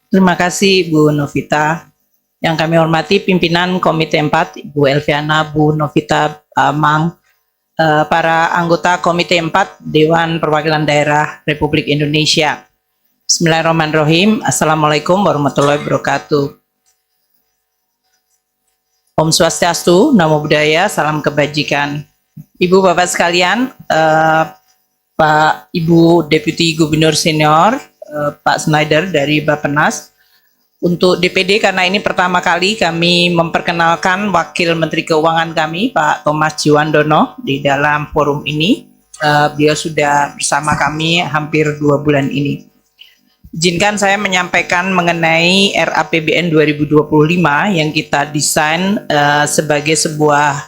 Terima kasih Bu Novita. Yang kami hormati pimpinan Komite 4, Ibu Elviana, Bu Novita Mang, para anggota Komite 4 Dewan Perwakilan Daerah Republik Indonesia. Bismillahirrahmanirrahim. Assalamualaikum warahmatullahi wabarakatuh. Om Swastiastu, Namo Buddhaya, salam kebajikan. Ibu Bapak sekalian, Pak Ibu Deputi Gubernur Senior, Pak Snyder dari Bappenas. Untuk DPD, karena ini pertama kali kami memperkenalkan Wakil Menteri Keuangan kami, Pak Thomas Jiwandono, di dalam forum ini. Beliau sudah bersama kami hampir 2 bulan ini. Izinkan saya menyampaikan mengenai RAPBN 2025 yang kita desain sebagai sebuah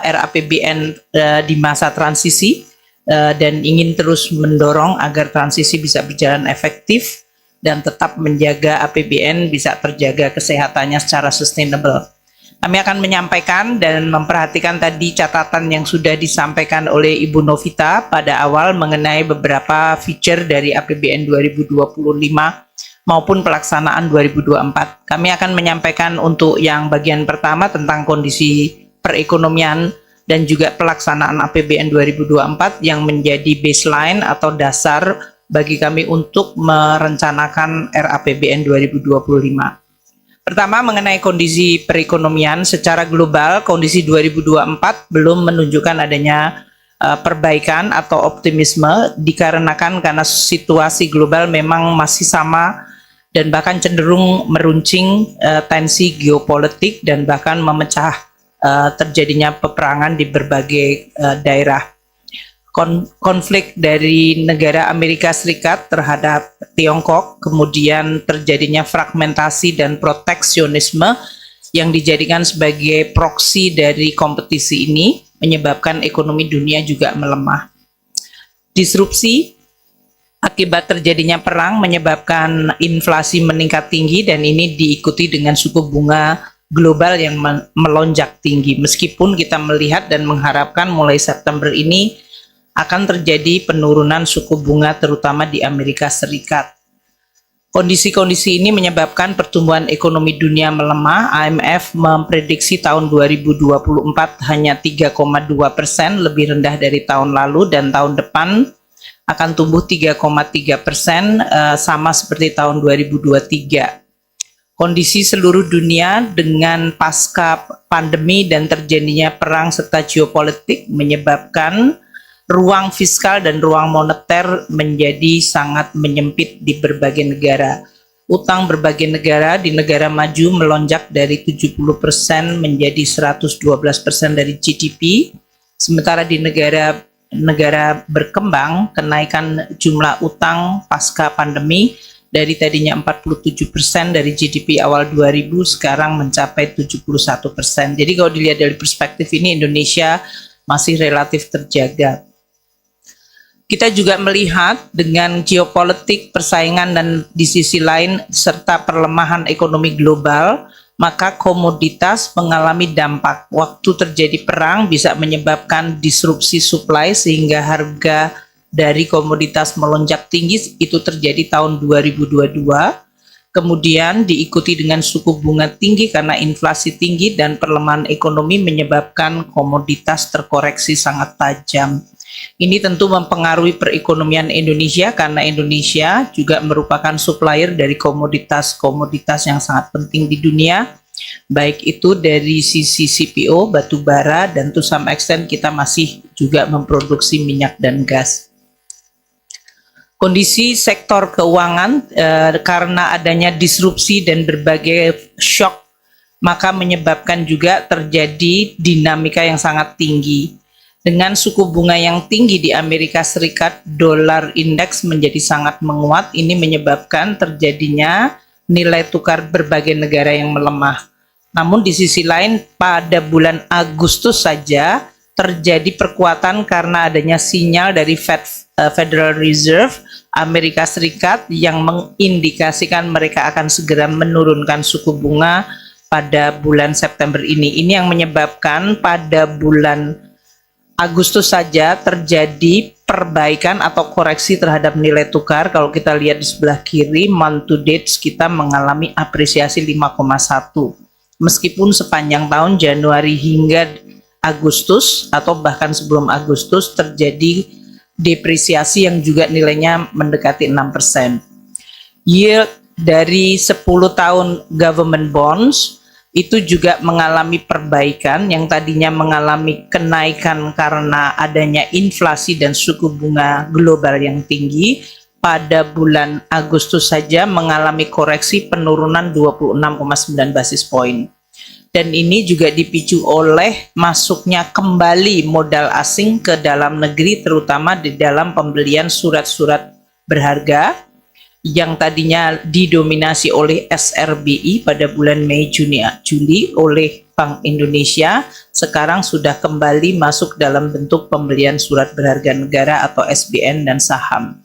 RAPBN di masa transisi dan ingin terus mendorong agar transisi bisa berjalan efektif dan tetap menjaga APBN bisa terjaga kesehatannya secara sustainable. Kami akan menyampaikan dan memperhatikan tadi catatan yang sudah disampaikan oleh Ibu Novita pada awal mengenai beberapa feature dari APBN 2025 maupun pelaksanaan 2024. Kami akan menyampaikan untuk yang bagian pertama tentang kondisi perekonomian dan juga pelaksanaan APBN 2024 yang menjadi baseline atau dasar bagi kami untuk merencanakan RAPBN 2025. Pertama, mengenai kondisi perekonomian secara global, kondisi 2024 belum menunjukkan adanya perbaikan atau optimisme dikarenakan karena situasi global memang masih sama dan bahkan cenderung meruncing tensi geopolitik dan bahkan memecah terjadinya peperangan di berbagai daerah. Konflik dari negara Amerika Serikat terhadap Tiongkok, kemudian terjadinya fragmentasi dan proteksionisme yang dijadikan sebagai proksi dari kompetisi ini menyebabkan ekonomi dunia juga melemah. Disrupsi akibat terjadinya perang menyebabkan inflasi meningkat tinggi dan ini diikuti dengan suku bunga global yang melonjak tinggi. Meskipun kita melihat dan mengharapkan mulai September ini akan terjadi penurunan suku bunga terutama di Amerika Serikat. Kondisi-kondisi ini menyebabkan pertumbuhan ekonomi dunia melemah. IMF memprediksi tahun 2024 hanya 3,2%, lebih rendah dari tahun lalu, dan tahun depan akan tumbuh 3,3%, sama seperti tahun 2023. Kondisi seluruh dunia dengan pasca pandemi dan terjadinya perang serta geopolitik menyebabkan ruang fiskal dan ruang moneter menjadi sangat menyempit di berbagai negara. Utang berbagai negara di negara maju melonjak dari 70% menjadi 112% dari GDP, sementara di negara berkembang kenaikan jumlah utang pasca pandemi dari tadinya 47% dari GDP awal 2000 sekarang mencapai 71%. Jadi kalau dilihat dari perspektif ini Indonesia masih relatif terjaga. Kita juga melihat dengan geopolitik, persaingan, dan di sisi lain serta perlemahan ekonomi global, maka komoditas mengalami dampak. Waktu terjadi perang bisa menyebabkan disrupsi supply sehingga harga dari komoditas melonjak tinggi, itu terjadi tahun 2022. Kemudian diikuti dengan suku bunga tinggi karena inflasi tinggi dan perlemahan ekonomi menyebabkan komoditas terkoreksi sangat tajam. Ini tentu mempengaruhi perekonomian Indonesia karena Indonesia juga merupakan supplier dari komoditas-komoditas yang sangat penting di dunia, baik itu dari sisi CPO, batu bara, dan to some extent kita masih juga memproduksi minyak dan gas. Kondisi sektor keuangan karena adanya disrupsi dan berbagai shock, maka menyebabkan juga terjadi dinamika yang sangat tinggi. Dengan suku bunga yang tinggi di Amerika Serikat, dolar indeks menjadi sangat menguat. Ini menyebabkan terjadinya nilai tukar berbagai negara yang melemah. Namun di sisi lain, pada bulan Agustus saja terjadi perkuatan karena adanya sinyal dari Federal Reserve Amerika Serikat yang mengindikasikan mereka akan segera menurunkan suku bunga pada bulan September ini. Ini yang menyebabkan pada bulan Agustus saja terjadi perbaikan atau koreksi terhadap nilai tukar. Kalau kita lihat di sebelah kiri, month to date kita mengalami apresiasi 5,1. Meskipun sepanjang tahun Januari hingga Agustus atau bahkan sebelum Agustus terjadi depresiasi yang juga nilainya mendekati 6%. Yield dari 10 tahun government bonds itu juga mengalami perbaikan, yang tadinya mengalami kenaikan karena adanya inflasi dan suku bunga global yang tinggi. Pada bulan Agustus saja mengalami koreksi penurunan 26,9 basis poin. Dan ini juga dipicu oleh masuknya kembali modal asing ke dalam negeri, terutama di dalam pembelian surat-surat berharga yang tadinya didominasi oleh SRBI pada bulan Mei, Juni, Juli oleh Bank Indonesia, sekarang sudah kembali masuk dalam bentuk pembelian surat berharga negara atau SBN dan saham.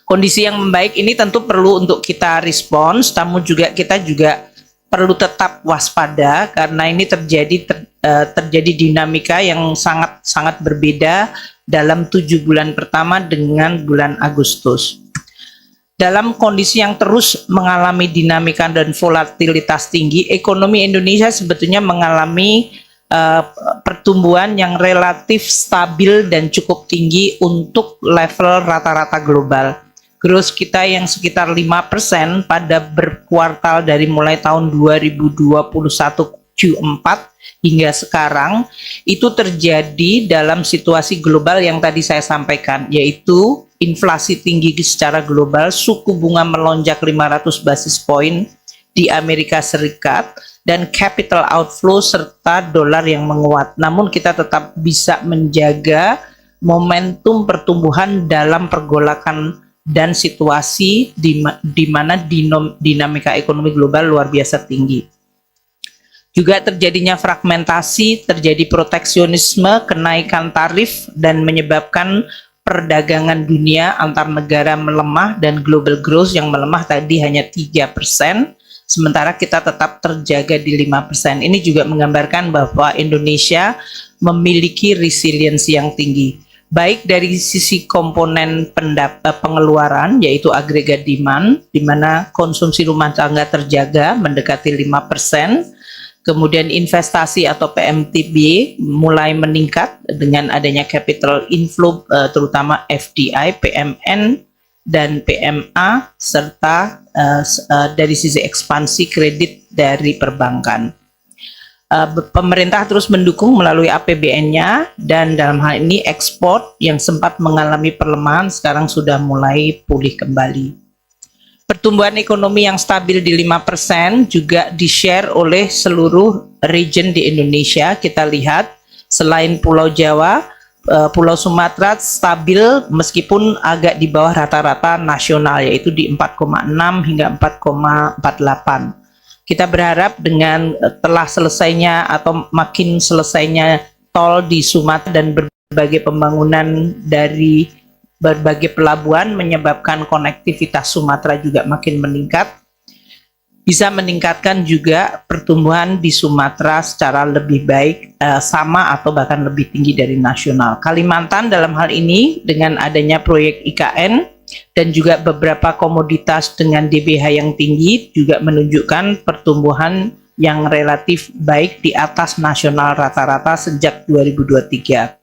Kondisi yang membaik ini tentu perlu untuk kita respons, namun kita juga perlu tetap waspada karena ini terjadi dinamika yang sangat berbeda dalam 7 bulan pertama dengan bulan Agustus. Dalam kondisi yang terus mengalami dinamika dan volatilitas tinggi, ekonomi Indonesia sebetulnya mengalami pertumbuhan yang relatif stabil dan cukup tinggi untuk level rata-rata global. Growth kita yang sekitar 5% pada berkuartal dari mulai tahun 2021 Q4 hingga sekarang itu terjadi dalam situasi global yang tadi saya sampaikan, yaitu inflasi tinggi secara global, suku bunga melonjak 500 basis poin di Amerika Serikat, dan capital outflow serta dolar yang menguat. Namun kita tetap bisa menjaga momentum pertumbuhan dalam pergolakan dan situasi di mana dinamika ekonomi global luar biasa tinggi. Juga terjadinya fragmentasi, terjadi proteksionisme, kenaikan tarif, dan menyebabkan perdagangan dunia antar negara melemah dan global growth yang melemah tadi hanya 3%, sementara kita tetap terjaga di 5%. Ini juga menggambarkan bahwa Indonesia memiliki resiliensi yang tinggi, baik dari sisi komponen pengeluaran, yaitu agregat demand, di mana konsumsi rumah tangga terjaga mendekati 5%, kemudian investasi atau PMTB mulai meningkat dengan adanya capital inflow, terutama FDI, PMN, dan PMA, serta dari sisi ekspansi kredit dari perbankan. Pemerintah terus mendukung melalui APBN-nya, dan dalam hal ini ekspor yang sempat mengalami perlemahan sekarang sudah mulai pulih kembali. Pertumbuhan ekonomi yang stabil di 5% juga di-share oleh seluruh region di Indonesia. Kita lihat selain Pulau Jawa, Pulau Sumatera stabil meskipun agak di bawah rata-rata nasional, yaitu di 4,6 hingga 4,48. Kita berharap dengan telah selesainya atau makin selesainya tol di Sumatera dan berbagai pembangunan dari berbagai pelabuhan menyebabkan konektivitas Sumatera juga makin meningkat, bisa meningkatkan juga pertumbuhan di Sumatera secara lebih baik, sama atau bahkan lebih tinggi dari nasional. Kalimantan dalam hal ini dengan adanya proyek IKN dan juga beberapa komoditas dengan DBH yang tinggi juga menunjukkan pertumbuhan yang relatif baik di atas nasional rata-rata sejak 2023.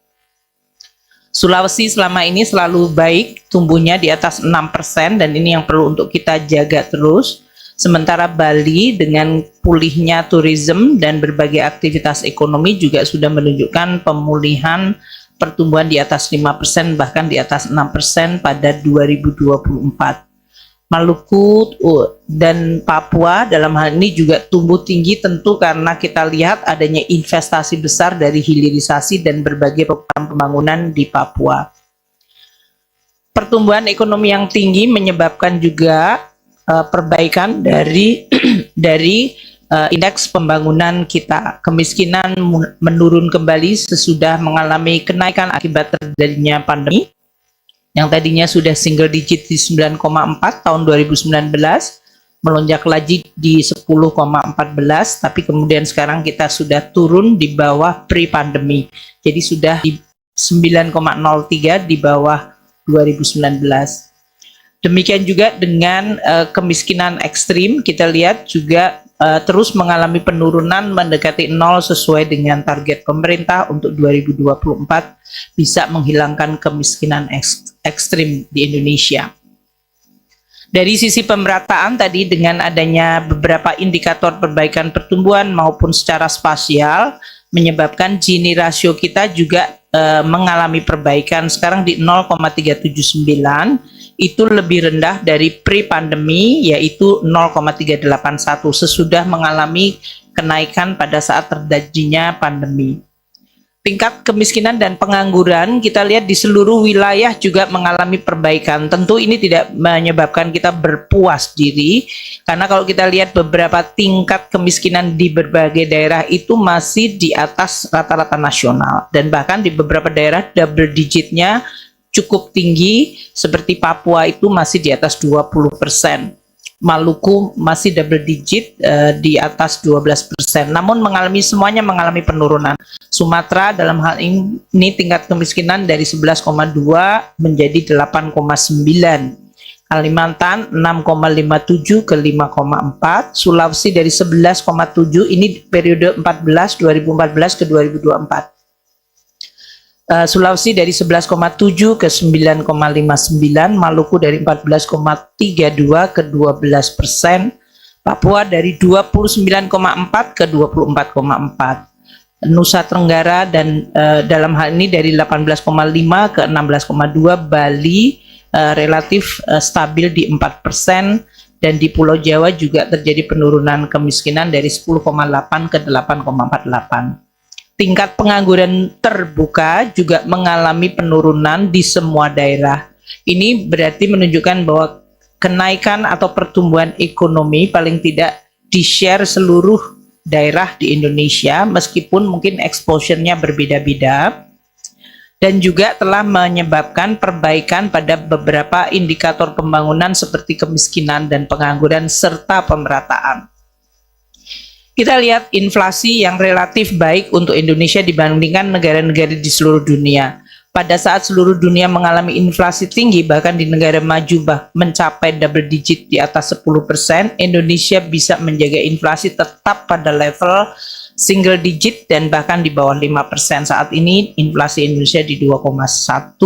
Sulawesi selama ini selalu baik, tumbuhnya di atas 6%, dan ini yang perlu untuk kita jaga terus. Sementara Bali dengan pulihnya tourism dan berbagai aktivitas ekonomi juga sudah menunjukkan pemulihan pertumbuhan di atas 5%, bahkan di atas 6% pada 2024. Maluku dan Papua dalam hal ini juga tumbuh tinggi, tentu karena kita lihat adanya investasi besar dari hilirisasi dan berbagai program pembangunan di Papua. Pertumbuhan ekonomi yang tinggi menyebabkan juga perbaikan dari indeks pembangunan kita. Kemiskinan menurun kembali sesudah mengalami kenaikan akibat terjadinya pandemi, yang tadinya sudah single digit di 9,4 tahun 2019, melonjak lagi di 10,14, tapi kemudian sekarang kita sudah turun di bawah pre-pandemi. Jadi sudah di 9,03 di bawah 2019. Demikian juga dengan kemiskinan ekstrim, kita lihat juga terus mengalami penurunan mendekati nol sesuai dengan target pemerintah untuk 2024 bisa menghilangkan kemiskinan ekstrim di Indonesia. Dari sisi pemerataan tadi dengan adanya beberapa indikator perbaikan pertumbuhan maupun secara spasial menyebabkan Gini rasio kita juga mengalami perbaikan sekarang di 0,379, itu lebih rendah dari pre-pandemi yaitu 0,381 sesudah mengalami kenaikan pada saat terjadinya pandemi. Tingkat kemiskinan dan pengangguran kita lihat di seluruh wilayah juga mengalami perbaikan. Tentu ini tidak menyebabkan kita berpuas diri, karena kalau kita lihat beberapa tingkat kemiskinan di berbagai daerah itu masih di atas rata-rata nasional. Dan bahkan di beberapa daerah double digitnya cukup tinggi, seperti Papua itu masih di atas 20%. Maluku masih double digit di atas 12%, namun semuanya mengalami penurunan. Sumatera dalam hal ini tingkat kemiskinan dari 11,2 menjadi 8,9. Kalimantan 6,57 ke 5,4, Sulawesi dari 11,7, ini periode 2014 ke 2024. Sulawesi dari 11,7 ke 9,59, Maluku dari 14,32 ke 12%, Papua dari 29,4 ke 24,4, Nusa Tenggara dan dalam hal ini dari 18,5 ke 16,2, Bali relatif stabil di 4%, dan di Pulau Jawa juga terjadi penurunan kemiskinan dari 10,8 ke 8,48. Tingkat pengangguran terbuka juga mengalami penurunan di semua daerah. Ini berarti menunjukkan bahwa kenaikan atau pertumbuhan ekonomi paling tidak di-share seluruh daerah di Indonesia, meskipun mungkin exposure-nya berbeda-beda, dan juga telah menyebabkan perbaikan pada beberapa indikator pembangunan seperti kemiskinan dan pengangguran serta pemerataan. Kita lihat inflasi yang relatif baik untuk Indonesia dibandingkan negara-negara di seluruh dunia. Pada saat seluruh dunia mengalami inflasi tinggi, bahkan di negara maju mencapai double digit di atas 10%, Indonesia bisa menjaga inflasi tetap pada level single digit dan bahkan di bawah 5%. Saat ini inflasi Indonesia di 2,1%.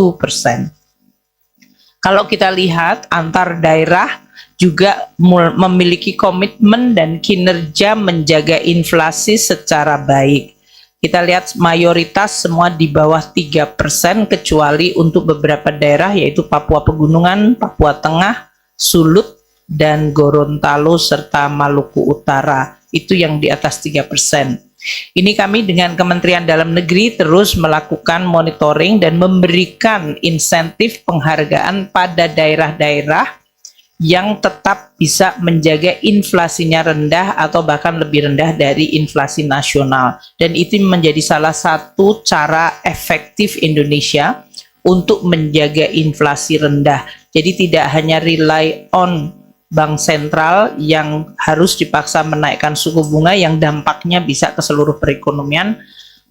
Kalau kita lihat antar daerah juga memiliki komitmen dan kinerja menjaga inflasi secara baik. Kita lihat mayoritas semua di bawah 3%, kecuali untuk beberapa daerah yaitu Papua Pegunungan, Papua Tengah, Sulut, dan Gorontalo serta Maluku Utara. Itu yang di atas 3%. Ini kami dengan Kementerian Dalam Negeri terus melakukan monitoring dan memberikan insentif penghargaan pada daerah-daerah yang tetap bisa menjaga inflasinya rendah atau bahkan lebih rendah dari inflasi nasional. Dan itu menjadi salah satu cara efektif Indonesia untuk menjaga inflasi rendah. Jadi tidak hanya rely on Bank Sentral yang harus dipaksa menaikkan suku bunga yang dampaknya bisa ke seluruh perekonomian,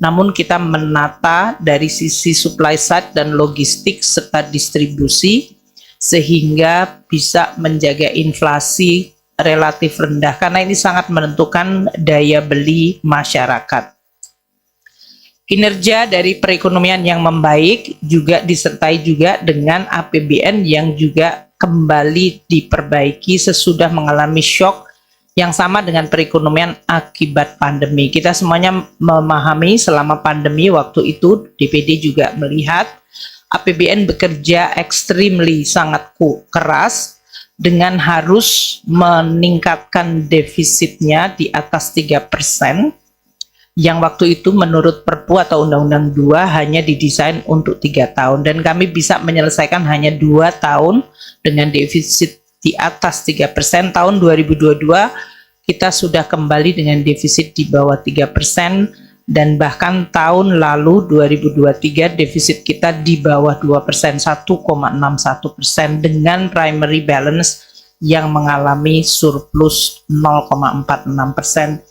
namun kita menata dari sisi supply side dan logistik serta distribusi, sehingga bisa menjaga inflasi relatif rendah, karena ini sangat menentukan daya beli masyarakat. Kinerja dari perekonomian yang membaik juga disertai juga dengan APBN yang juga kembali diperbaiki sesudah mengalami shock yang sama dengan perekonomian akibat pandemi. Kita semuanya memahami selama pandemi waktu itu DPD juga melihat APBN bekerja extremely sangat keras dengan harus meningkatkan defisitnya di atas 3%, yang waktu itu menurut Perpu atau Undang-Undang 2 hanya didesain untuk 3 tahun, dan kami bisa menyelesaikan hanya 2 tahun dengan defisit di atas 3%. Tahun 2022 kita sudah kembali dengan defisit di bawah 3%, dan bahkan tahun lalu 2023 defisit kita di bawah 2%, 1,61%, dengan primary balance yang mengalami surplus 0,46%.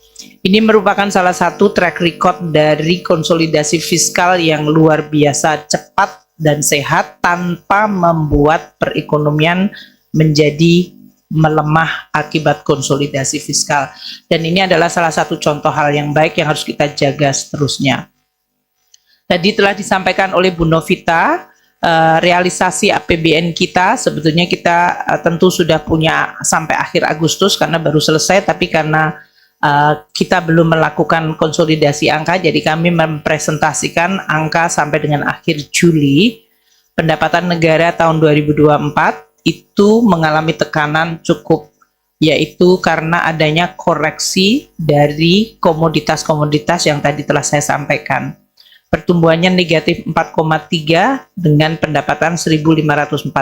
Ini merupakan salah satu track record dari konsolidasi fiskal yang luar biasa cepat dan sehat tanpa membuat perekonomian menjadi melemah akibat konsolidasi fiskal. Dan ini adalah salah satu contoh hal yang baik yang harus kita jaga seterusnya. Tadi telah disampaikan oleh Bu Novita, realisasi APBN kita sebetulnya kita tentu sudah punya sampai akhir Agustus karena baru selesai, tapi karena kita belum melakukan konsolidasi angka, jadi kami mempresentasikan angka sampai dengan akhir Juli. Pendapatan negara tahun 2024 itu mengalami tekanan cukup, yaitu karena adanya koreksi dari komoditas-komoditas yang tadi telah saya sampaikan. Pertumbuhannya negatif 4,3 dengan pendapatan 1.545.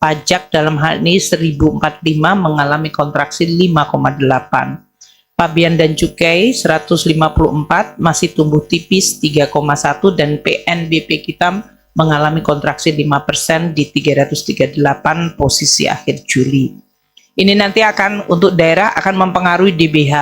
Pajak dalam hal ini 1.045 mengalami kontraksi 5,8. Pabean dan cukai 154 masih tumbuh tipis 3,1 dan PNBP kita mengalami kontraksi 5% di 338 posisi akhir Juli. Ini nanti akan untuk daerah akan mempengaruhi DBH.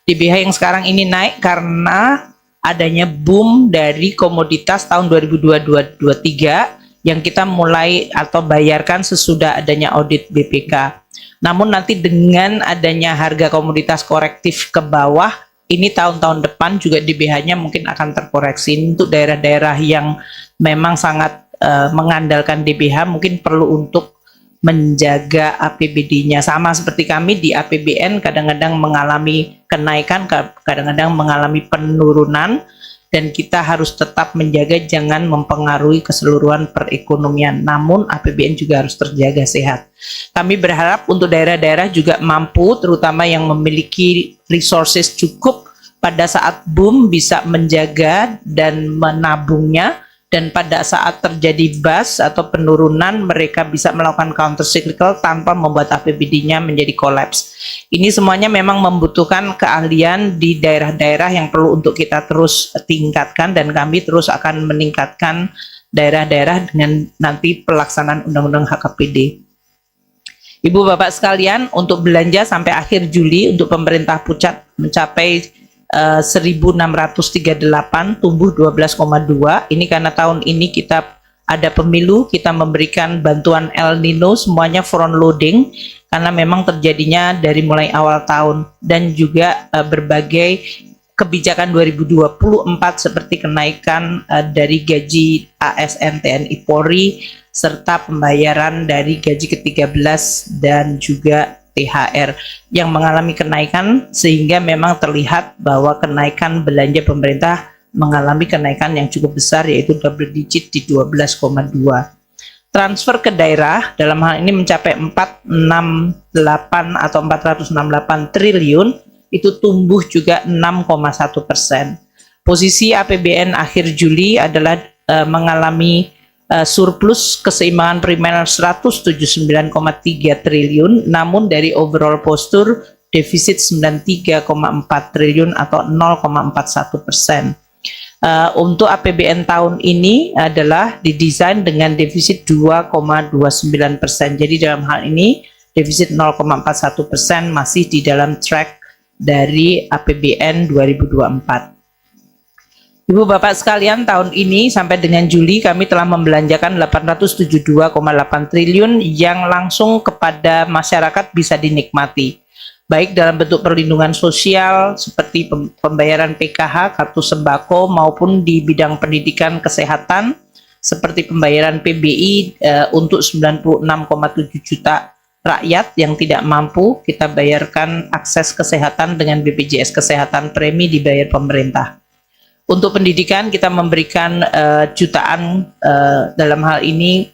DBH yang sekarang ini naik karena adanya boom dari komoditas tahun 2022-2023 yang kita mulai atau bayarkan sesudah adanya audit BPK. Namun nanti dengan adanya harga komoditas korektif ke bawah, ini tahun-tahun depan juga DBH-nya mungkin akan terkoreksi. Untuk daerah-daerah yang memang sangat mengandalkan DBH mungkin perlu untuk menjaga APBD-nya. Sama seperti kami di APBN kadang-kadang mengalami kenaikan, kadang-kadang mengalami penurunan, dan kita harus tetap menjaga jangan mempengaruhi keseluruhan perekonomian. Namun APBN juga harus terjaga sehat. Kami berharap untuk daerah-daerah juga mampu, terutama yang memiliki resources cukup pada saat boom bisa menjaga dan menabungnya, dan pada saat terjadi bust atau penurunan mereka bisa melakukan counter cyclical tanpa membuat APBD-nya menjadi kolaps. Ini semuanya memang membutuhkan keahlian di daerah-daerah yang perlu untuk kita terus tingkatkan, dan kami terus akan meningkatkan daerah-daerah dengan nanti pelaksanaan Undang-Undang HKPD. Ibu Bapak sekalian, untuk belanja sampai akhir Juli untuk pemerintah pusat mencapai 1.638, tumbuh 12,2. Ini karena tahun ini kita ada pemilu, kita memberikan bantuan El Nino, semuanya front loading karena memang terjadinya dari mulai awal tahun, dan juga berbagai kebijakan 2024 seperti kenaikan dari gaji ASN TNI Polri serta pembayaran dari gaji ke-13 dan juga THR yang mengalami kenaikan, sehingga memang terlihat bahwa kenaikan belanja pemerintah mengalami kenaikan yang cukup besar, yaitu double digit di 12,2. Transfer ke daerah dalam hal ini mencapai 468 atau 468 triliun, itu tumbuh juga 6,1%. Posisi APBN akhir Juli adalah mengalami surplus keseimbangan primer 179,3 triliun, namun dari overall postur defisit 93,4 triliun atau 0,41%. Untuk APBN tahun ini adalah didesain dengan defisit 2,29%. Jadi dalam hal ini defisit 0,41% masih di dalam track dari APBN 2024. Ibu Bapak sekalian, tahun ini sampai dengan Juli kami telah membelanjakan 872,8 triliun yang langsung kepada masyarakat bisa dinikmati, baik dalam bentuk perlindungan sosial seperti pembayaran PKH, kartu sembako, maupun di bidang pendidikan kesehatan seperti pembayaran PBI untuk 96,7 juta rakyat yang tidak mampu, kita bayarkan akses kesehatan dengan BPJS Kesehatan, premi dibayar pemerintah. Untuk pendidikan kita memberikan jutaan dalam hal ini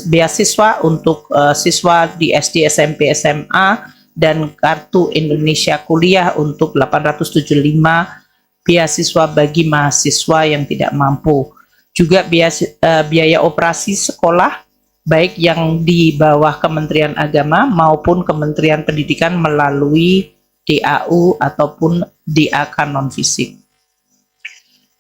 beasiswa untuk siswa di SD, SMP, SMA, dan kartu Indonesia Kuliah untuk 875 beasiswa bagi mahasiswa yang tidak mampu. Juga biaya operasi sekolah baik yang di bawah Kementerian Agama maupun Kementerian Pendidikan melalui DAU ataupun DAK non fisik.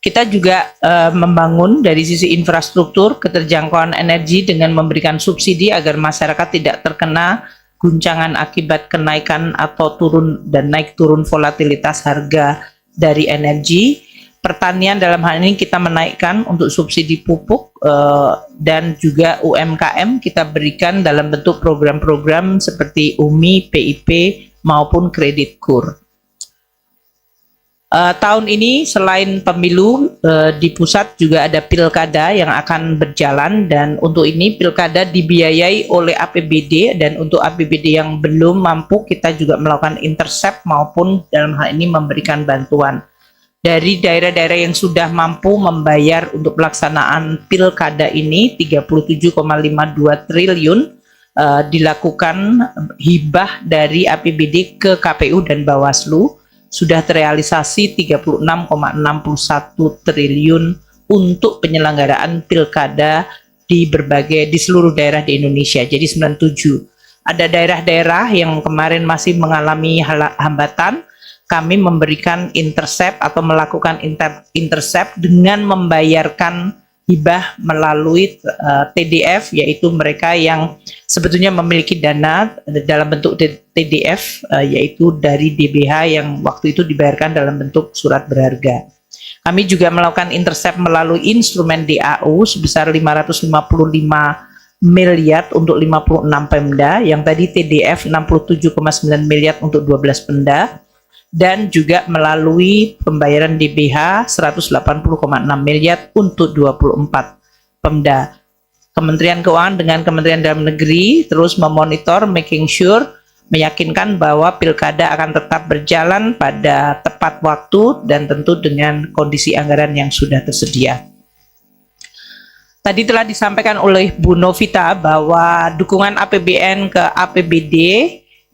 Kita juga membangun dari sisi infrastruktur keterjangkauan energi dengan memberikan subsidi agar masyarakat tidak terkena guncangan akibat kenaikan atau turun dan naik turun volatilitas harga dari energi. Pertanian dalam hal ini kita menaikkan untuk subsidi pupuk dan juga UMKM kita berikan dalam bentuk program-program seperti UMI, PIP maupun kredit KUR. Tahun ini selain pemilu di pusat juga ada pilkada yang akan berjalan, dan untuk ini pilkada dibiayai oleh APBD, dan untuk APBD yang belum mampu kita juga melakukan intercept maupun dalam hal ini memberikan bantuan. Dari daerah-daerah yang sudah mampu membayar untuk pelaksanaan pilkada ini 37,52 triliun dilakukan hibah dari APBD ke KPU dan Bawaslu. Sudah terrealisasi 36,61 triliun untuk penyelenggaraan pilkada di seluruh daerah di Indonesia. Jadi 97. Ada daerah-daerah yang kemarin masih mengalami hambatan, kami memberikan intercept atau melakukan intercept dengan membayarkan hibah melalui TDF, yaitu mereka yang sebetulnya memiliki dana dalam bentuk TDF, yaitu dari DBH yang waktu itu dibayarkan dalam bentuk surat berharga. Kami juga melakukan intercept melalui instrumen DAU sebesar 555 miliar untuk 56 Pemda, yang tadi TDF 67,9 miliar untuk 12 Pemda, dan juga melalui pembayaran DBH 180,6 miliar untuk 24 Pemda. Kementerian Keuangan dengan Kementerian Dalam Negeri terus memonitor, making sure, meyakinkan bahwa pilkada akan tetap berjalan pada tepat waktu dan tentu dengan kondisi anggaran yang sudah tersedia. Tadi telah disampaikan oleh Bu Novita bahwa dukungan APBN ke APBD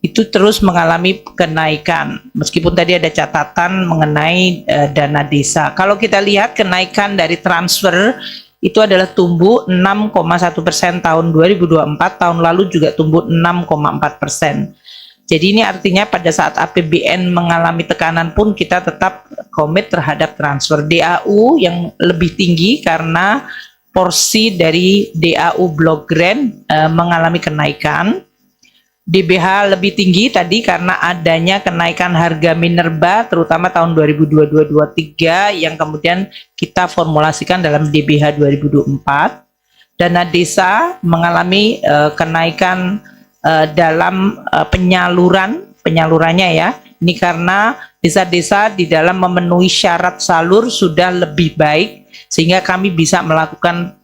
itu terus mengalami kenaikan, meskipun tadi ada catatan mengenai dana desa. Kalau kita lihat kenaikan dari transfer itu adalah tumbuh 6,1% tahun 2024, tahun lalu juga tumbuh 6,4%. Jadi ini artinya pada saat APBN mengalami tekanan pun kita tetap komit terhadap transfer. DAU yang lebih tinggi karena porsi dari DAU Block Grant mengalami kenaikan. DBH lebih tinggi tadi karena adanya kenaikan harga minerba terutama tahun 2022-2023 yang kemudian kita formulasikan dalam DBH 2024. Dana desa mengalami kenaikan dalam penyalurannya ya. Ini karena desa-desa di dalam memenuhi syarat salur sudah lebih baik sehingga kami bisa melakukan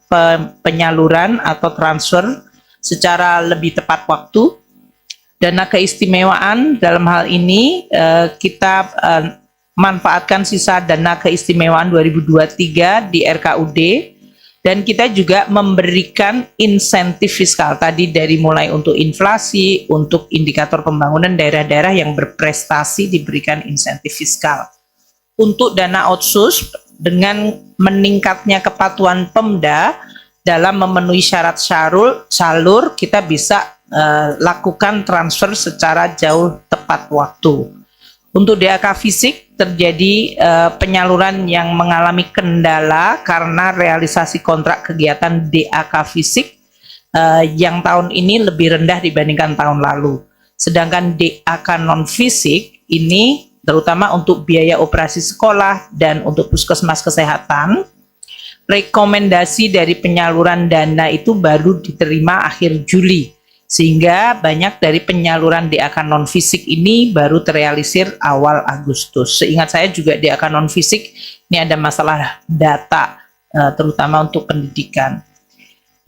penyaluran atau transfer secara lebih tepat waktu. Dana keistimewaan dalam hal ini kita manfaatkan sisa dana keistimewaan 2023 di RKUD, dan kita juga memberikan insentif fiskal tadi dari mulai untuk inflasi, untuk indikator pembangunan daerah-daerah yang berprestasi diberikan insentif fiskal. Untuk dana otsus dengan meningkatnya kepatuhan Pemda dalam memenuhi syarat salur kita bisa lakukan transfer secara jauh tepat waktu. Untuk DAK fisik terjadi penyaluran yang mengalami kendala karena realisasi kontrak kegiatan DAK fisik yang tahun ini lebih rendah dibandingkan tahun lalu. Sedangkan DAK non fisik ini terutama untuk biaya operasi sekolah dan untuk puskesmas kesehatan, rekomendasi dari penyaluran dana itu baru diterima akhir Juli. Sehingga banyak dari penyaluran DAK non fisik ini baru terrealisir awal Agustus. Seingat saya juga DAK non fisik ini ada masalah data terutama untuk pendidikan.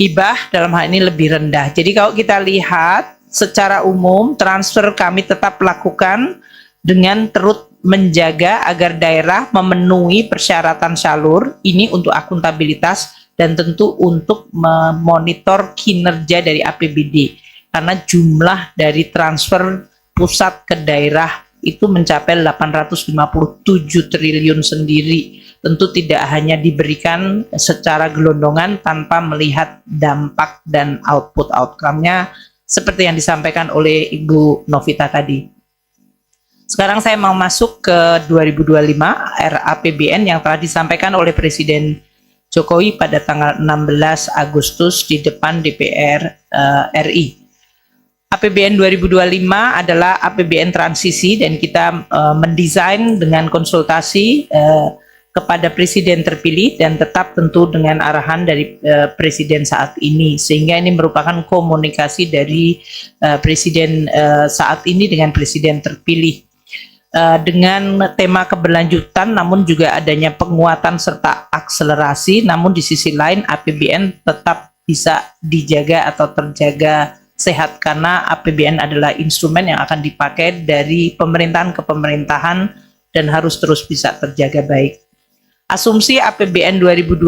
Hibah dalam hal ini lebih rendah. Jadi kalau kita lihat secara umum transfer kami tetap lakukan dengan terus menjaga agar daerah memenuhi persyaratan salur ini untuk akuntabilitas dan tentu untuk memonitor kinerja dari APBD. Karena jumlah dari transfer pusat ke daerah itu mencapai 857 triliun sendiri. Tentu tidak hanya diberikan secara gelondongan tanpa melihat dampak dan output-outcome-nya seperti yang disampaikan oleh Ibu Novita tadi. Sekarang saya mau masuk ke 2025 RAPBN yang telah disampaikan oleh Presiden Jokowi pada tanggal 16 Agustus di depan DPR RI. APBN 2025 adalah APBN transisi dan kita mendesain dengan konsultasi kepada Presiden terpilih dan tetap tentu dengan arahan dari Presiden saat ini, sehingga ini merupakan komunikasi dari Presiden saat ini dengan Presiden terpilih. Dengan tema keberlanjutan namun juga adanya penguatan serta akselerasi, namun di sisi lain APBN tetap bisa dijaga atau terjaga sehat karena APBN adalah instrumen yang akan dipakai dari pemerintahan ke pemerintahan dan harus terus bisa terjaga baik. Asumsi APBN 2025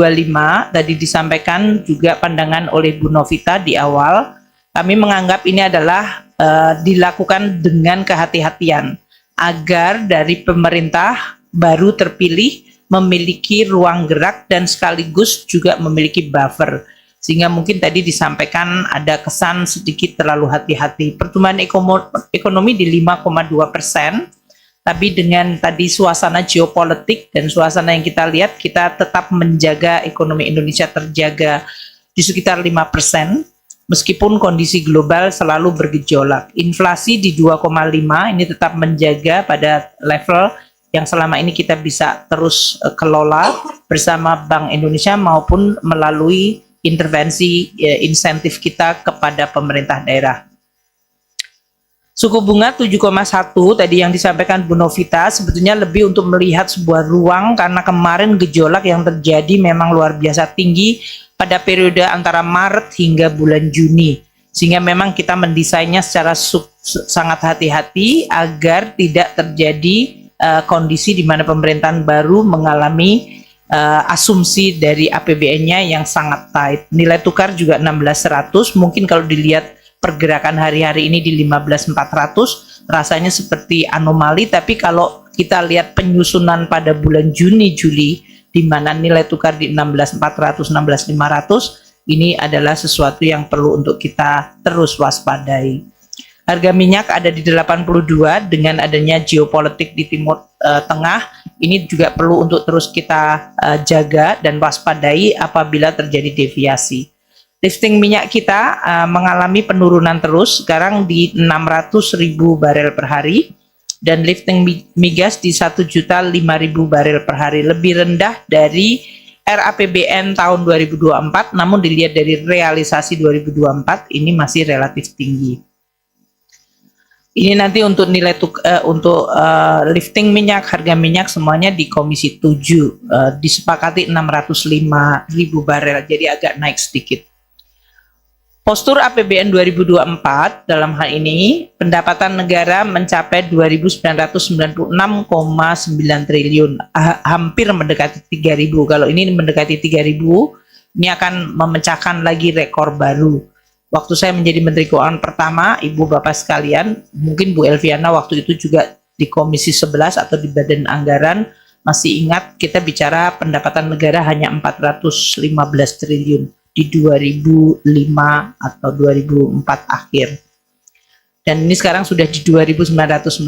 tadi disampaikan juga pandangan oleh Bu Novita di awal. Kami menganggap ini adalah dilakukan dengan kehati-hatian agar dari pemerintah baru terpilih memiliki ruang gerak dan sekaligus juga memiliki buffer, sehingga mungkin tadi disampaikan ada kesan sedikit terlalu hati-hati. Pertumbuhan ekonomi di 5,2%, tapi dengan tadi suasana geopolitik dan suasana yang kita lihat, kita tetap menjaga ekonomi Indonesia terjaga di sekitar 5%. Meskipun kondisi global selalu bergejolak. Inflasi di 2,5 ini tetap menjaga pada level yang selama ini kita bisa terus kelola bersama Bank Indonesia maupun melalui intervensi insentif kita kepada pemerintah daerah. Suku bunga 7,1 tadi yang disampaikan Bu Novita sebetulnya lebih untuk melihat sebuah ruang karena kemarin gejolak yang terjadi memang luar biasa tinggi pada periode antara Maret hingga bulan Juni, sehingga memang kita mendesainnya secara sangat hati-hati agar tidak terjadi kondisi di mana pemerintahan baru mengalami asumsi dari APBN-nya yang sangat tight. Nilai tukar juga 16.100, mungkin kalau dilihat pergerakan hari-hari ini di 15.400 rasanya seperti anomali, tapi kalau kita lihat penyusunan pada bulan Juni-Juli di mana nilai tukar di 16.400, 16.500, ini adalah sesuatu yang perlu untuk kita terus waspadai. Harga minyak ada di 82 dengan adanya geopolitik di Timur Tengah, ini juga perlu untuk terus kita jaga dan waspadai apabila terjadi deviasi. Lifting minyak kita mengalami penurunan terus, sekarang di 600.000 barel per hari, dan lifting migas di 1.005.000 barel per hari, lebih rendah dari RAPBN tahun 2024, namun dilihat dari realisasi 2024 ini masih relatif tinggi. Ini nanti untuk nilai lifting minyak, harga minyak semuanya di Komisi 7 disepakati 605.000 barel, jadi agak naik sedikit. Postur APBN 2024 dalam hal ini pendapatan negara mencapai 2.996,9 triliun, hampir mendekati 3.000. Kalau ini mendekati 3.000, ini akan memecahkan lagi rekor baru. Waktu saya menjadi Menteri Keuangan pertama, Ibu Bapak sekalian, mungkin Bu Elviana waktu itu juga di Komisi 11 atau di Badan Anggaran, masih ingat kita bicara pendapatan negara hanya 415 triliun. Di 2005 atau 2004 akhir, dan ini sekarang sudah di 2.996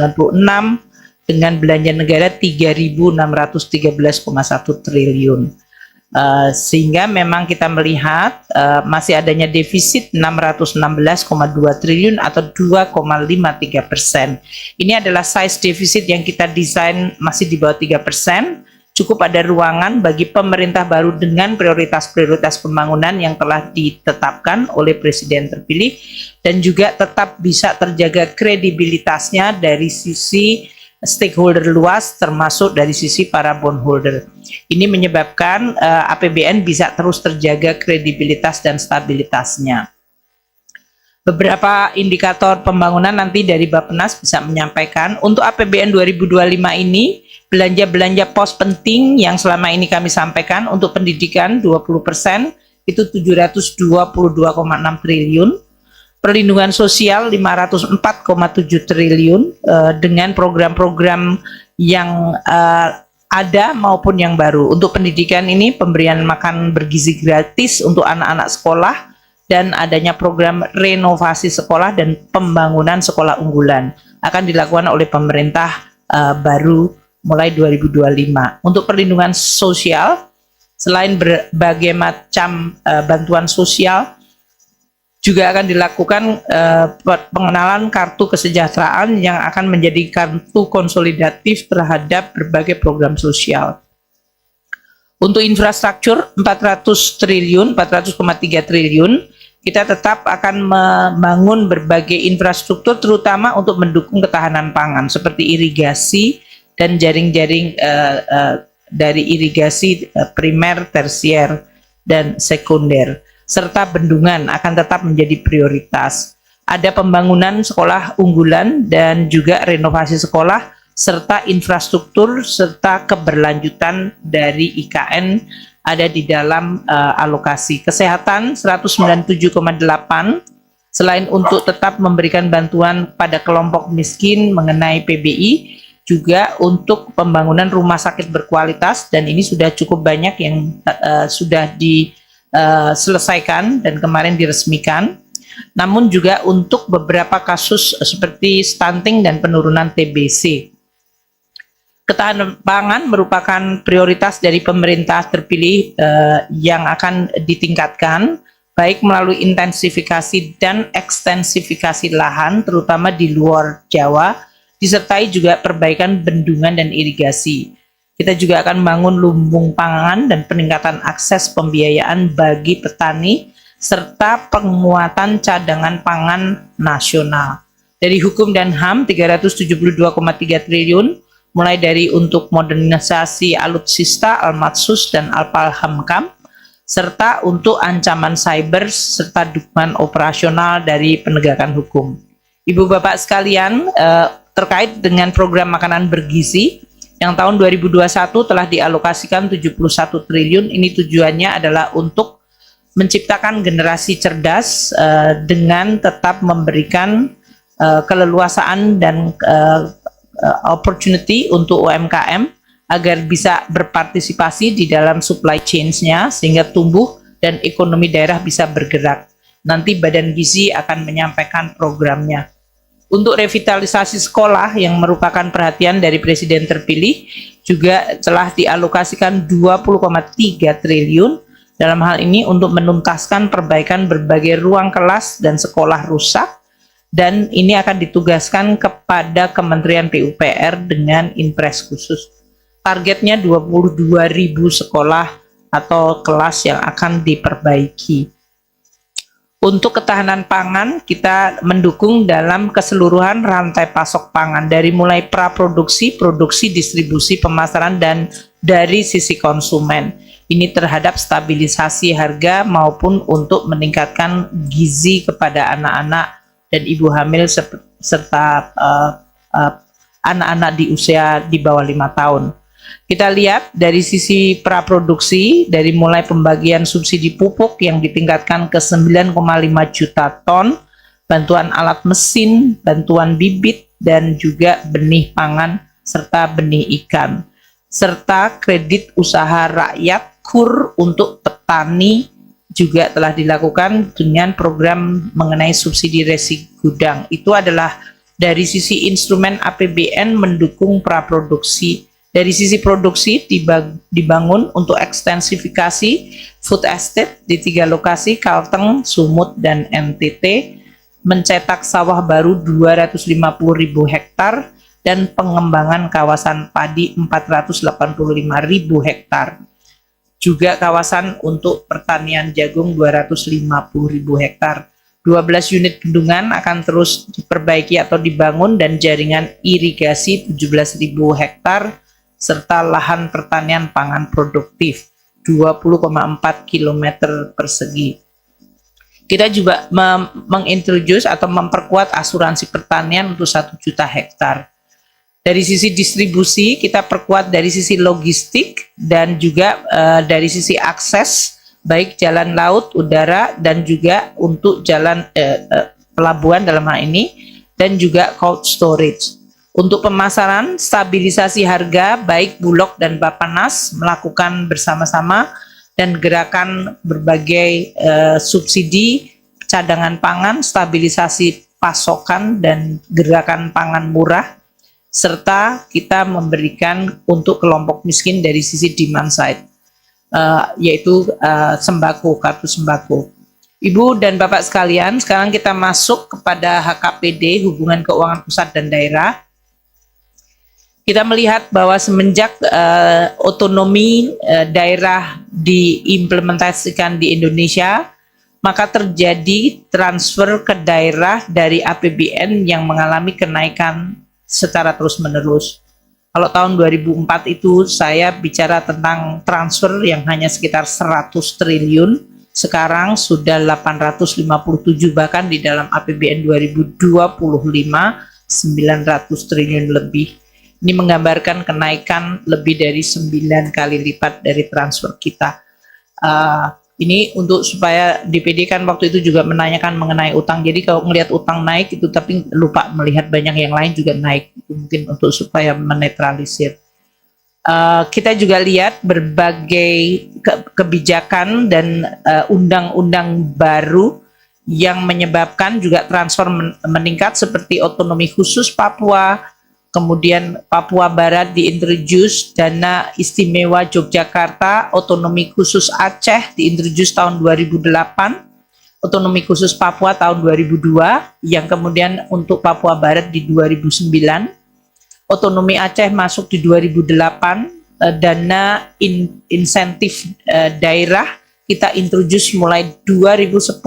dengan belanja negara 3.613,1 triliun, sehingga memang kita melihat masih adanya defisit 616,2 triliun atau 2,53%. Ini adalah size defisit yang kita desain masih di bawah 3%. Cukup ada ruangan bagi pemerintah baru dengan prioritas-prioritas pembangunan yang telah ditetapkan oleh Presiden terpilih dan juga tetap bisa terjaga kredibilitasnya dari sisi stakeholder luas termasuk dari sisi para bondholder. Ini menyebabkan APBN bisa terus terjaga kredibilitas dan stabilitasnya. Beberapa indikator pembangunan nanti dari Bappenas bisa menyampaikan. Untuk APBN 2025 ini, belanja-belanja pos penting yang selama ini kami sampaikan untuk pendidikan 20%, itu 722,6 triliun. Perlindungan sosial 504,7 triliun dengan program-program yang ada maupun yang baru. Untuk pendidikan ini pemberian makan bergizi gratis untuk anak-anak sekolah, dan adanya program renovasi sekolah dan pembangunan sekolah unggulan. akan dilakukan oleh pemerintah baru mulai 2025. Untuk perlindungan sosial, selain berbagai macam bantuan sosial, juga akan dilakukan pengenalan kartu kesejahteraan yang akan menjadi kartu konsolidatif terhadap berbagai program sosial. Untuk infrastruktur 400,3 triliun, kita tetap akan membangun berbagai infrastruktur terutama untuk mendukung ketahanan pangan seperti irigasi dan jaring-jaring dari irigasi primer, tersier, dan sekunder, serta bendungan akan tetap menjadi prioritas. Ada pembangunan sekolah unggulan dan juga renovasi sekolah serta infrastruktur serta keberlanjutan dari IKN ada di dalam alokasi. Kesehatan 197,8, selain untuk tetap memberikan bantuan pada kelompok miskin mengenai PBI, juga untuk pembangunan rumah sakit berkualitas, dan ini sudah cukup banyak yang sudah diselesaikan dan kemarin diresmikan. Namun juga untuk beberapa kasus seperti stunting dan penurunan TBC. Ketahanan pangan merupakan prioritas dari pemerintah terpilih yang akan ditingkatkan, baik melalui intensifikasi dan ekstensifikasi lahan, terutama di luar Jawa, disertai juga perbaikan bendungan dan irigasi. Kita juga akan membangun lumbung pangan dan peningkatan akses pembiayaan bagi petani, serta penguatan cadangan pangan nasional. Dari hukum dan HAM 372,3 triliun, mulai dari untuk modernisasi alutsista, Almatsus, dan Alpalhamkam, serta untuk ancaman cyber, serta dukungan operasional dari penegakan hukum. Ibu Bapak sekalian, terkait dengan program makanan bergizi, yang tahun 2021 telah dialokasikan 71 triliun, ini tujuannya adalah untuk menciptakan generasi cerdas dengan tetap memberikan keleluasaan dan opportunity untuk UMKM agar bisa berpartisipasi di dalam supply chains-nya sehingga tumbuh dan ekonomi daerah bisa bergerak. Nanti Badan Gizi akan menyampaikan programnya. Untuk revitalisasi sekolah yang merupakan perhatian dari Presiden terpilih juga telah dialokasikan 20,3 triliun dalam hal ini untuk menuntaskan perbaikan berbagai ruang kelas dan sekolah rusak, dan ini akan ditugaskan kepada Kementerian PUPR dengan impres khusus. Targetnya 22.000 sekolah atau kelas yang akan diperbaiki. Untuk ketahanan pangan, kita mendukung dalam keseluruhan rantai pasok pangan, dari mulai praproduksi, produksi, distribusi, pemasaran, dan dari sisi konsumen. Ini terhadap stabilisasi harga maupun untuk meningkatkan gizi kepada anak-anak dan ibu hamil serta anak-anak di usia di bawah 5 tahun. Kita lihat dari sisi praproduksi, dari mulai pembagian subsidi pupuk yang ditingkatkan ke 9,5 juta ton, bantuan alat mesin, bantuan bibit, dan juga benih pangan serta benih ikan, serta kredit usaha rakyat KUR untuk petani juga telah dilakukan dengan program mengenai subsidi resi gudang. Itu adalah dari sisi instrumen APBN mendukung praproduksi. Dari sisi produksi dibangun untuk ekstensifikasi food estate di 3 lokasi, Kalteng, Sumut, dan NTT, mencetak sawah baru 250.000 hektar, dan pengembangan kawasan padi 485.000 hektar. Juga kawasan untuk pertanian jagung 250.000 hektar. 12 unit bendungan akan terus diperbaiki atau dibangun, dan jaringan irigasi 17.000 hektar, serta lahan pertanian pangan produktif 20,4 km persegi. Kita juga mengintroduce atau memperkuat asuransi pertanian untuk 1 juta hektar. Dari sisi distribusi, kita perkuat dari sisi logistik dan juga dari sisi akses, baik jalan laut, udara, dan juga untuk jalan pelabuhan dalam hal ini, dan juga cold storage. Untuk pemasaran, stabilisasi harga, baik Bulog dan Bappenas melakukan bersama-sama, dan gerakan berbagai subsidi, cadangan pangan, stabilisasi pasokan dan gerakan pangan murah, serta kita memberikan untuk kelompok miskin dari sisi demand side, yaitu sembako, kartu sembako. Ibu dan Bapak sekalian, sekarang kita masuk kepada HKPD, Hubungan Keuangan Pusat dan Daerah. Kita melihat bahwa semenjak otonomi daerah diimplementasikan di Indonesia, maka terjadi transfer ke daerah dari APBN yang mengalami kenaikan secara terus-menerus. Kalau tahun 2004 itu saya bicara tentang transfer yang hanya sekitar 100 triliun, sekarang sudah 857, bahkan di dalam APBN 2025 900 triliun lebih. Ini menggambarkan kenaikan lebih dari 9 kali lipat dari transfer kita. Ini untuk supaya DPD kan waktu itu juga menanyakan mengenai utang. Jadi kalau melihat utang naik itu tapi lupa melihat banyak yang lain juga naik. Itu mungkin untuk supaya menetralisir. Kita juga lihat berbagai kebijakan dan undang-undang baru yang menyebabkan juga transfer meningkat seperti otonomi khusus Papua, kemudian Papua Barat diintroduce, dana istimewa Yogyakarta, otonomi khusus Aceh diintroduce tahun 2008, otonomi khusus Papua tahun 2002, yang kemudian untuk Papua Barat di 2009, otonomi Aceh masuk di 2008, dana insentif daerah kita introduce mulai 2010,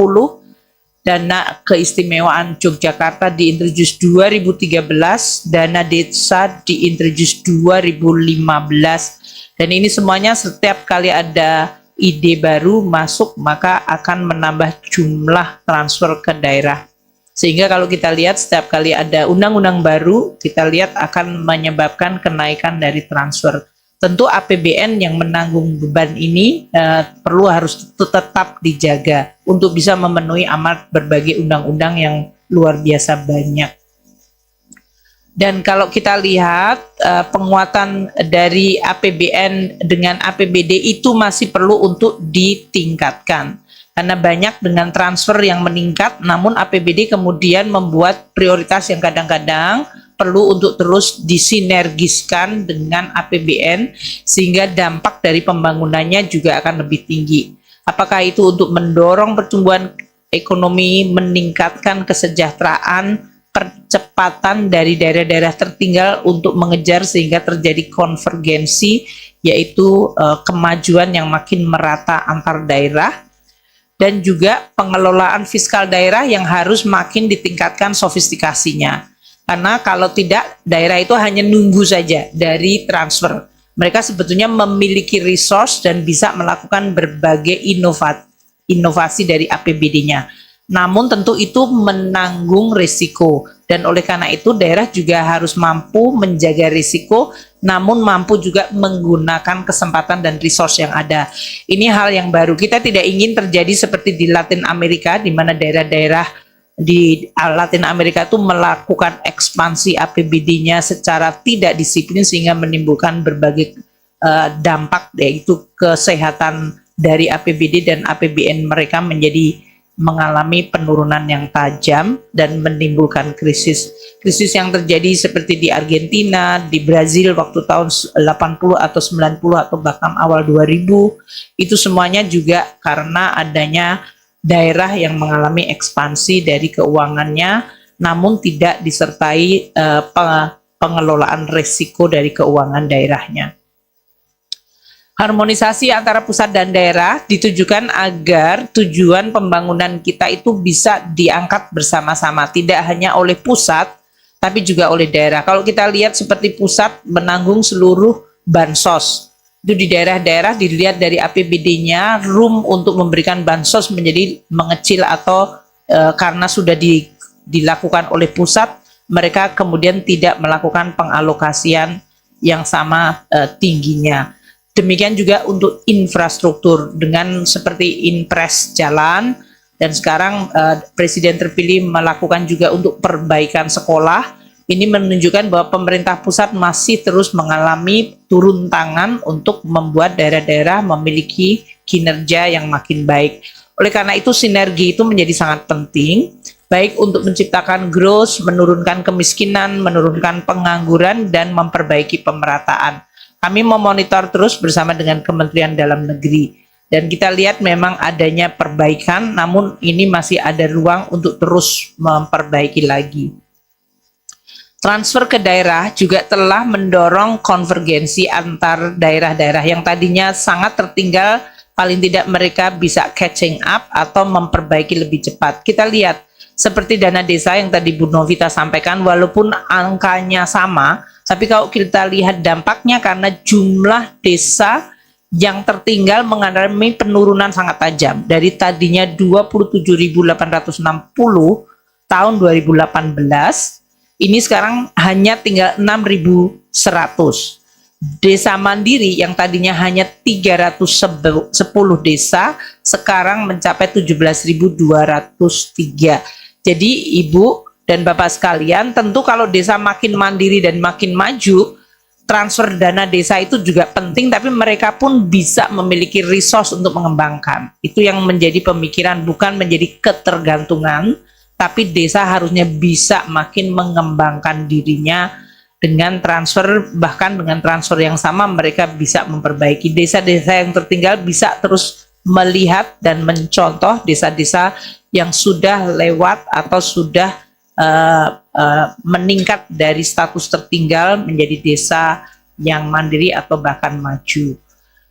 dana keistimewaan Yogyakarta diintroduce 2013, dana desa diintroduce 2015, dan ini semuanya setiap kali ada ide baru masuk maka akan menambah jumlah transfer ke daerah. Sehingga kalau kita lihat setiap kali ada undang-undang baru, kita lihat akan menyebabkan kenaikan dari transfer. Tentu APBN yang menanggung beban ini perlu harus tetap dijaga untuk bisa memenuhi amanat berbagai undang-undang yang luar biasa banyak. Dan kalau kita lihat penguatan dari APBN dengan APBD itu masih perlu untuk ditingkatkan. Karena banyak dengan transfer yang meningkat, namun APBD kemudian membuat prioritas yang kadang-kadang perlu untuk terus disinergiskan dengan APBN, sehingga dampak dari pembangunannya juga akan lebih tinggi. Apakah itu untuk mendorong pertumbuhan ekonomi, meningkatkan kesejahteraan, percepatan dari daerah-daerah tertinggal untuk mengejar sehingga terjadi konvergensi, yaitu kemajuan yang makin merata antar daerah, dan juga pengelolaan fiskal daerah yang harus makin ditingkatkan sofistikasinya. Karena kalau tidak, daerah itu hanya nunggu saja dari transfer. Mereka sebetulnya memiliki resource dan bisa melakukan berbagai inovasi dari APBD-nya. Namun tentu itu menanggung risiko. Dan oleh karena itu daerah juga harus mampu menjaga risiko, namun mampu juga menggunakan kesempatan dan resource yang ada. Ini hal yang baru. Kita tidak ingin terjadi seperti di Latin Amerika, di mana daerah-daerah di Latin Amerika itu melakukan ekspansi APBD-nya secara tidak disiplin sehingga menimbulkan berbagai dampak, yaitu kesehatan dari APBD dan APBN mereka mengalami penurunan yang tajam dan menimbulkan krisis yang terjadi seperti di Argentina, di Brazil waktu tahun 80 atau 90 atau bahkan awal 2000. Itu semuanya juga karena adanya daerah yang mengalami ekspansi dari keuangannya namun tidak disertai pengelolaan risiko dari keuangan daerahnya. Harmonisasi antara pusat dan daerah ditujukan agar tujuan pembangunan kita itu bisa diangkat bersama-sama, tidak hanya oleh pusat, tapi juga oleh daerah. Kalau kita lihat seperti pusat menanggung seluruh bansos, itu di daerah-daerah dilihat dari APBD-nya, room untuk memberikan bansos menjadi mengecil atau karena sudah dilakukan oleh pusat, mereka kemudian tidak melakukan pengalokasian yang sama tingginya. Demikian juga untuk infrastruktur dengan seperti Inpres jalan, dan sekarang Presiden terpilih melakukan juga untuk perbaikan sekolah. Ini menunjukkan bahwa pemerintah pusat masih terus mengalami turun tangan untuk membuat daerah-daerah memiliki kinerja yang makin baik. Oleh karena itu sinergi itu menjadi sangat penting, baik untuk menciptakan growth, menurunkan kemiskinan, menurunkan pengangguran, dan memperbaiki pemerataan. Kami memonitor terus bersama dengan Kementerian Dalam Negeri. Dan kita lihat memang adanya perbaikan, namun ini masih ada ruang untuk terus memperbaiki lagi. Transfer ke daerah juga telah mendorong konvergensi antar daerah-daerah yang tadinya sangat tertinggal, paling tidak mereka bisa catching up atau memperbaiki lebih cepat. Kita lihat seperti dana desa yang tadi Bu Novita sampaikan, walaupun angkanya sama, tapi kalau kita lihat dampaknya karena jumlah desa yang tertinggal mengalami penurunan sangat tajam dari tadinya 27.860 tahun 2018, ini sekarang hanya tinggal 6.100. Desa mandiri yang tadinya hanya 310 desa sekarang mencapai 17.203. Jadi Ibu dan Bapak sekalian, tentu kalau desa makin mandiri dan makin maju, transfer dana desa itu juga penting, tapi mereka pun bisa memiliki resource untuk mengembangkan. Itu yang menjadi pemikiran, bukan menjadi ketergantungan, tapi desa harusnya bisa makin mengembangkan dirinya dengan transfer, bahkan dengan transfer yang sama mereka bisa memperbaiki. Desa-desa yang tertinggal bisa terus melihat dan mencontoh desa-desa yang sudah lewat atau sudah meningkat dari status tertinggal menjadi desa yang mandiri atau bahkan maju.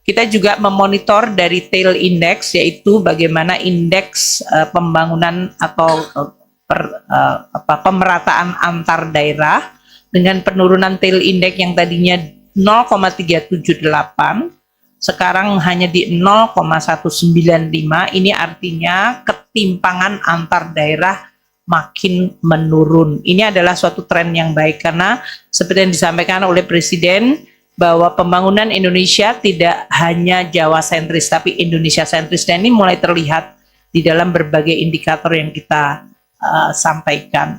Kita juga memonitor dari tail index, yaitu bagaimana indeks pembangunan atau pemerataan antar daerah dengan penurunan tail index yang tadinya 0,378 sekarang hanya di 0,195. Ini artinya ketimpangan antar daerah makin menurun. Ini adalah suatu tren yang baik karena seperti yang disampaikan oleh Presiden bahwa pembangunan Indonesia tidak hanya Jawa sentris tapi Indonesia sentris, dan ini mulai terlihat di dalam berbagai indikator yang kita sampaikan.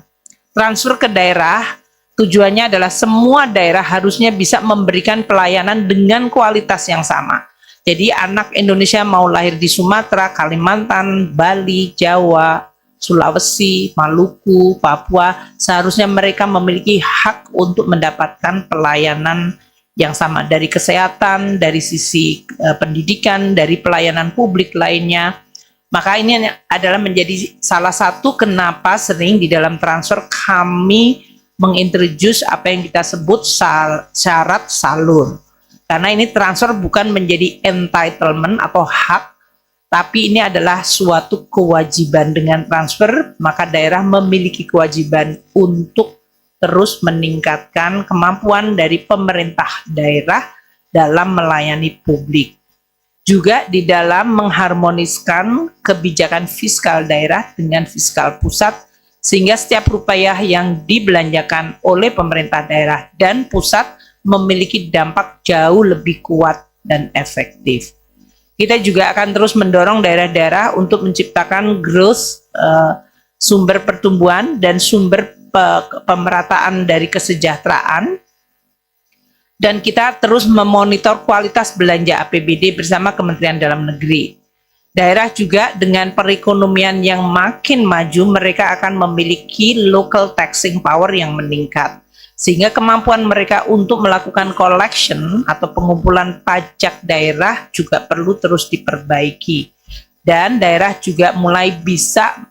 Transfer ke daerah tujuannya adalah semua daerah harusnya bisa memberikan pelayanan dengan kualitas yang sama. Jadi anak Indonesia mau lahir di Sumatera, Kalimantan, Bali, Jawa, Sulawesi, Maluku, Papua, seharusnya mereka memiliki hak untuk mendapatkan pelayanan yang sama dari kesehatan, dari sisi pendidikan, dari pelayanan publik lainnya. Maka ini adalah menjadi salah satu kenapa sering di dalam transfer kami mengintroduce apa yang kita sebut syarat salur. Karena ini transfer bukan menjadi entitlement atau hak, tapi ini adalah suatu kewajiban. Dengan transfer, maka daerah memiliki kewajiban untuk terus meningkatkan kemampuan dari pemerintah daerah dalam melayani publik. Juga di dalam mengharmoniskan kebijakan fiskal daerah dengan fiskal pusat, sehingga setiap rupiah yang dibelanjakan oleh pemerintah daerah dan pusat memiliki dampak jauh lebih kuat dan efektif. Kita juga akan terus mendorong daerah-daerah untuk menciptakan growth, sumber pertumbuhan dan sumber pemerataan dari kesejahteraan. Dan kita terus memonitor kualitas belanja APBD bersama Kementerian Dalam Negeri. Daerah juga dengan perekonomian yang makin maju, mereka akan memiliki local taxing power yang meningkat, sehingga kemampuan mereka untuk melakukan collection atau pengumpulan pajak daerah juga perlu terus diperbaiki. Dan daerah juga mulai bisa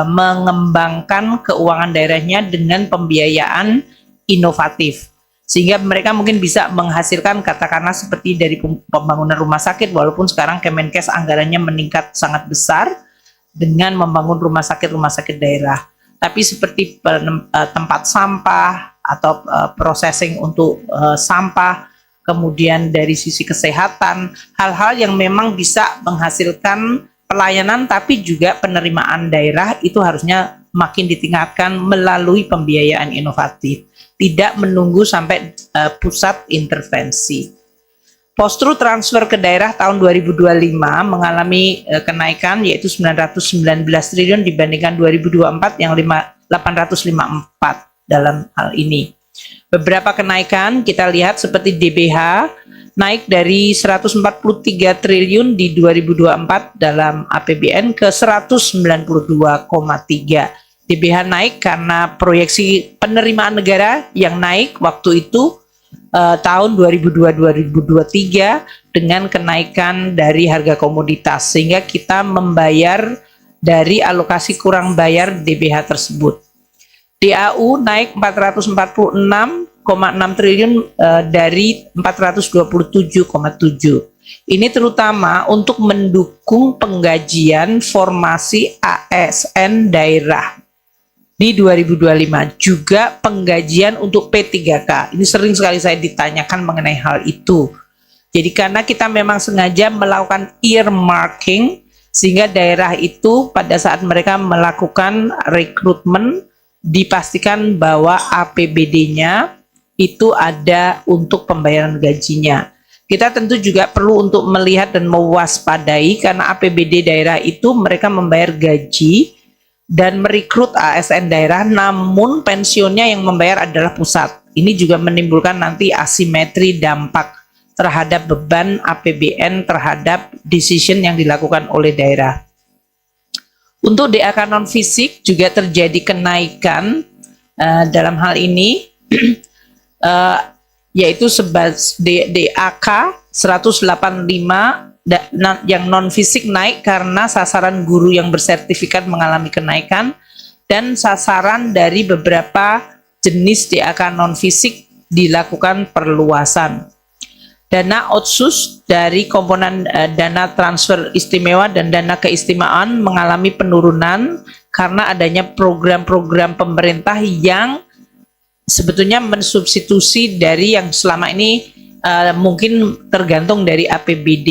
mengembangkan keuangan daerahnya dengan pembiayaan inovatif, sehingga mereka mungkin bisa menghasilkan katakanlah seperti dari pembangunan rumah sakit, walaupun sekarang Kemenkes anggarannya meningkat sangat besar dengan membangun rumah sakit daerah. Tapi seperti tempat sampah atau processing untuk sampah, kemudian dari sisi kesehatan, hal-hal yang memang bisa menghasilkan pelayanan tapi juga penerimaan daerah itu harusnya makin ditingkatkan melalui pembiayaan inovatif, tidak menunggu sampai pusat intervensi. Postur transfer ke daerah tahun 2025 mengalami kenaikan yaitu 919 triliun dibandingkan 2024 yang 854 dalam hal ini. Beberapa kenaikan kita lihat seperti DBH naik dari 143 triliun di 2024 dalam APBN ke 192,3. DBH naik karena proyeksi penerimaan negara yang naik waktu itu tahun 2022-2023 dengan kenaikan dari harga komoditas, sehingga kita membayar dari alokasi kurang bayar DBH tersebut. DAU naik 446,6 triliun dari 427,7. Ini terutama untuk mendukung penggajian formasi ASN daerah di 2025, juga penggajian untuk P3K. Ini sering sekali saya ditanyakan mengenai hal itu. Jadi karena kita memang sengaja melakukan earmarking, sehingga daerah itu pada saat mereka melakukan rekrutmen dipastikan bahwa APBD-nya itu ada untuk pembayaran gajinya. Kita tentu juga perlu untuk melihat dan mewaspadai karena APBD daerah itu mereka membayar gaji dan merekrut ASN daerah, namun pensiunnya yang membayar adalah pusat. Ini juga menimbulkan nanti asimetri dampak terhadap beban APBN terhadap decision yang dilakukan oleh daerah. Untuk DAK non fisik juga terjadi kenaikan dalam hal ini, yaitu DAK 185 yang non fisik naik karena sasaran guru yang bersertifikat mengalami kenaikan dan sasaran dari beberapa jenis DAK non fisik dilakukan perluasan. Dana otsus dari komponen dana transfer istimewa dan dana keistimewaan mengalami penurunan karena adanya program-program pemerintah yang sebetulnya mensubstitusi dari yang selama ini mungkin tergantung dari APBD.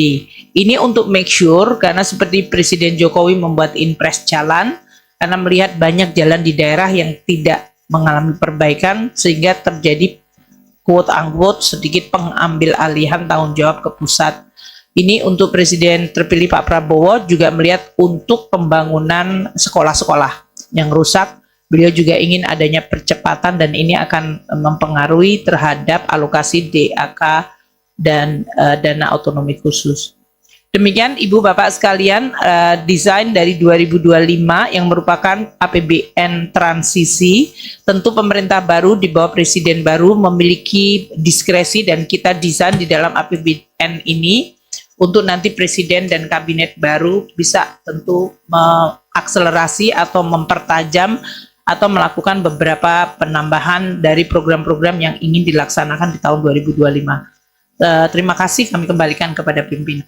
Ini untuk make sure, karena seperti Presiden Jokowi membuat impres jalan, karena melihat banyak jalan di daerah yang tidak mengalami perbaikan, sehingga terjadi quote unquote sedikit pengambil alihan tanggung jawab ke pusat. Ini untuk Presiden terpilih Pak Prabowo juga melihat untuk pembangunan sekolah-sekolah yang rusak. Beliau juga ingin adanya percepatan dan ini akan mempengaruhi terhadap alokasi DAK dan dana otonomi khusus. Demikian Ibu Bapak sekalian, desain dari 2025 yang merupakan APBN transisi. Tentu pemerintah baru di bawah presiden baru memiliki diskresi dan kita desain di dalam APBN ini untuk nanti presiden dan kabinet baru bisa tentu mengakselerasi atau mempertajam atau melakukan beberapa penambahan dari program-program yang ingin dilaksanakan di tahun 2025. Terima kasih, kami kembalikan kepada pimpinan.